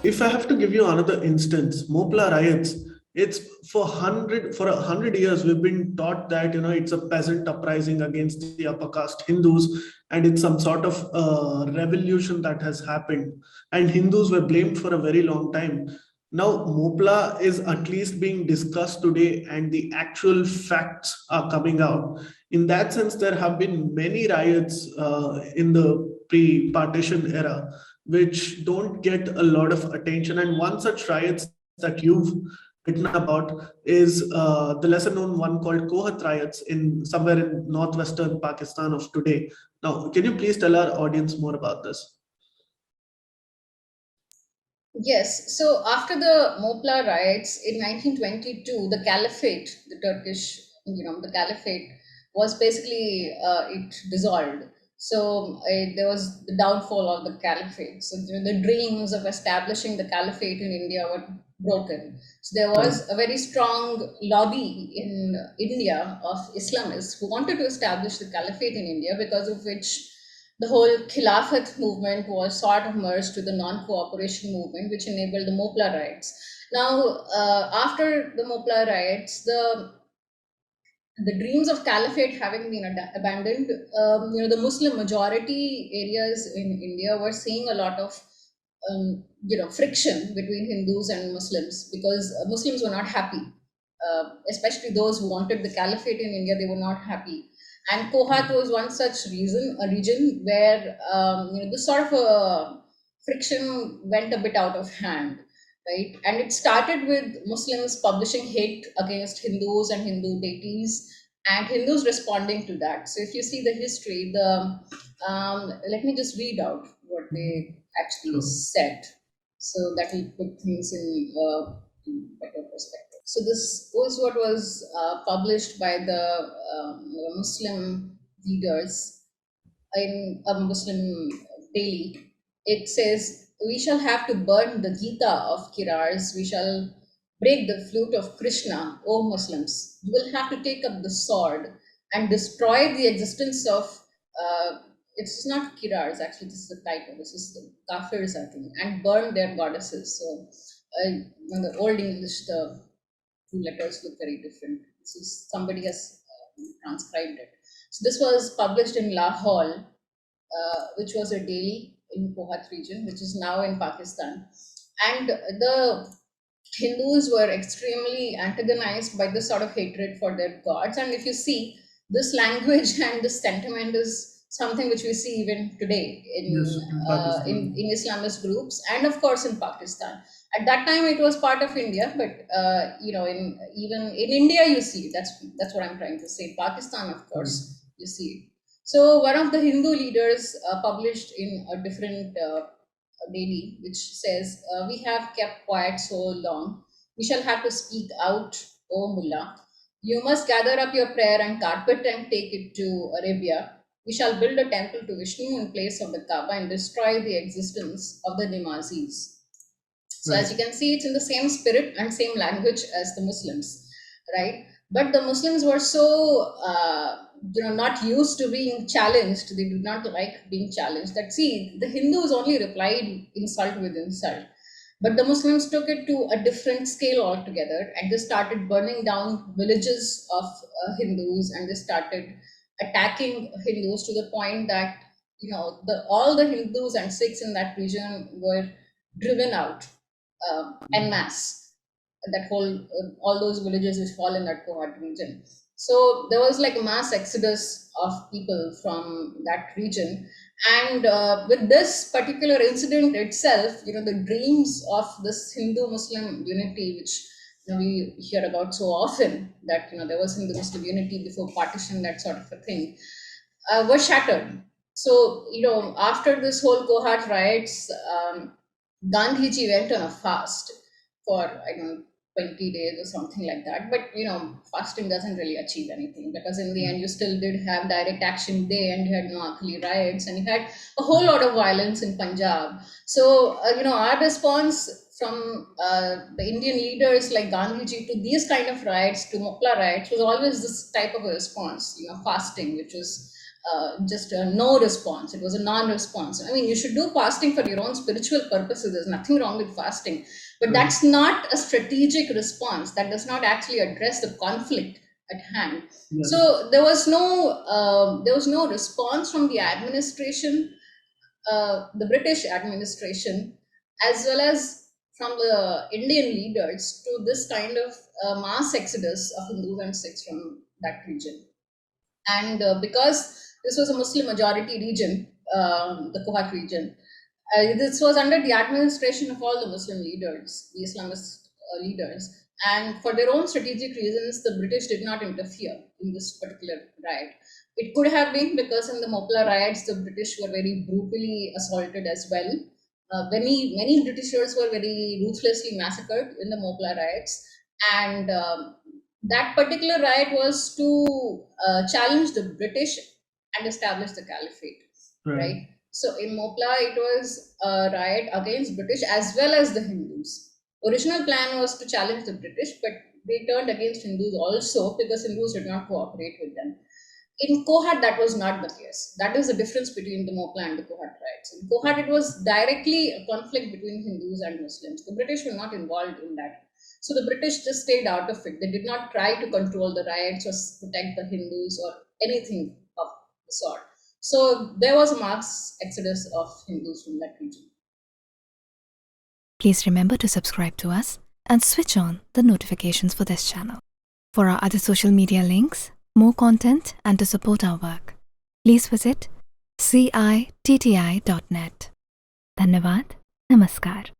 If I have to give you another instance, Mopla riots, it's for 100 years we've been taught that it's a peasant uprising against the upper caste Hindus, and it's some sort of revolution that has happened, and Hindus were blamed for a very long time. Now Mopla is at least being discussed today, and the actual facts are coming out. In that sense, there have been many riots in the pre-partition era which don't get a lot of attention. And one such riots that you've written about is the lesser known one called Kohat riots in somewhere in northwestern Pakistan of today. Now, can you please tell our audience more about this? Yes, so after the Mopla riots in 1922, the caliphate, the Turkish, the caliphate was basically it dissolved. So there was the downfall of the caliphate. So the dreams of establishing the caliphate in India were broken. So there Right. was a very strong lobby in India of Islamists who wanted to establish the caliphate in India, because of which the whole Khilafat movement was sort of merged to the non-cooperation movement, which enabled the Mopla riots. Now, after the Mopla riots, the dreams of caliphate having been abandoned, the Muslim majority areas in India were seeing a lot of friction between Hindus and Muslims, because Muslims were not happy, especially those who wanted the caliphate in India. They were not happy, and Kohat was one such a region where this sort of a friction went a bit out of hand, right? And it started with Muslims publishing hate against Hindus and Hindu deities, and Hindus responding to that. So if you see the history, let me just read out what they actually Sure. said, so that will put things in better perspective. So this was what was published by the Muslim leaders in a Muslim daily. It says, "We shall have to burn the Gita of Kirars. We shall break the flute of Krishna, O Muslims. You will have to take up the sword and destroy the existence of." It's not Kirars, actually, this is the title. This is the Kafirs, I think, and burn their goddesses. So, in the Old English, the two letters look very different. This is somebody has transcribed it. So this was published in Lahore, which was a daily in Kohat region, which is now in Pakistan. And the Hindus were extremely antagonized by this sort of hatred for their gods. And if you see, this language and this sentiment is something which we see even today Yes, in Pakistan. in Islamist groups, and of course in Pakistan. At that time, it was part of India, but in even in India, you see it. That's what I'm trying to say. Pakistan, of course, Mm. you see it. So one of the Hindu leaders published in a different daily, which says, "We have kept quiet so long. We shall have to speak out, O Mullah. You must gather up your prayer and carpet and take it to Arabia. We shall build a temple to Vishnu in place of the Kaaba and destroy the existence of the Nimazis." So as Right. you can see, it's in the same spirit and same language as the Muslims, right? But the Muslims were so not used to being challenged. They did not like being challenged. That, see, the Hindus only replied insult with insult, but the Muslims took it to a different scale altogether, and they started burning down villages of Hindus, and they started attacking Hindus to the point that all the Hindus and Sikhs in that region were driven out en masse. That whole all those villages which fall in that Kohat region. So there was like a mass exodus of people from that region, and with this particular incident itself, the dreams of this Hindu-Muslim unity, which we hear about so often, that there was Hindu-Muslim unity before partition, that sort of a thing, were shattered. So after this whole Kohat riots, Gandhiji went on a fast for, I don't know, 20 days or something like that. But fasting doesn't really achieve anything, because in the end you still did have direct action day, and you had Noakhali riots, and you had a whole lot of violence in Punjab. So our response from the Indian leaders like Gandhiji to these kind of riots, to Mopla riots, was always this type of a response, fasting, which was just a no response. It was a non-response. I mean, you should do fasting for your own spiritual purposes. There's nothing wrong with fasting, but Right. that's not a strategic response. That does not actually address the conflict at hand. Yeah. So there was no response from the administration, the British administration, as well as from the Indian leaders to this kind of mass exodus of Hindus and Sikhs from that region. And because this was a Muslim majority region, the Kohat region, this was under the administration of all the Muslim leaders, the Islamist leaders. And for their own strategic reasons, the British did not interfere in this particular riot. It could have been because in the Mopla riots, the British were very brutally assaulted as well. Many Britishers were very ruthlessly massacred in the Mopla riots. And that particular riot was to challenge the British and establish the caliphate, right? So in Mopla, it was a riot against British as well as the Hindus. Original plan was to challenge the British, but they turned against Hindus also because Hindus did not cooperate with them. In Kohat, that was not the case. That is the difference between the Mopla and the Kohat riots. In Kohat, it was directly a conflict between Hindus and Muslims. The British were not involved in that. So the British just stayed out of it. They did not try to control the riots or protect the Hindus or anything of the sort. So there was a mass exodus of Hindus from that region. Please remember to subscribe to us and switch on the notifications for this channel. For our other social media links, more content, and to support our work, please visit citti.net. Dhanyavad. Namaskar.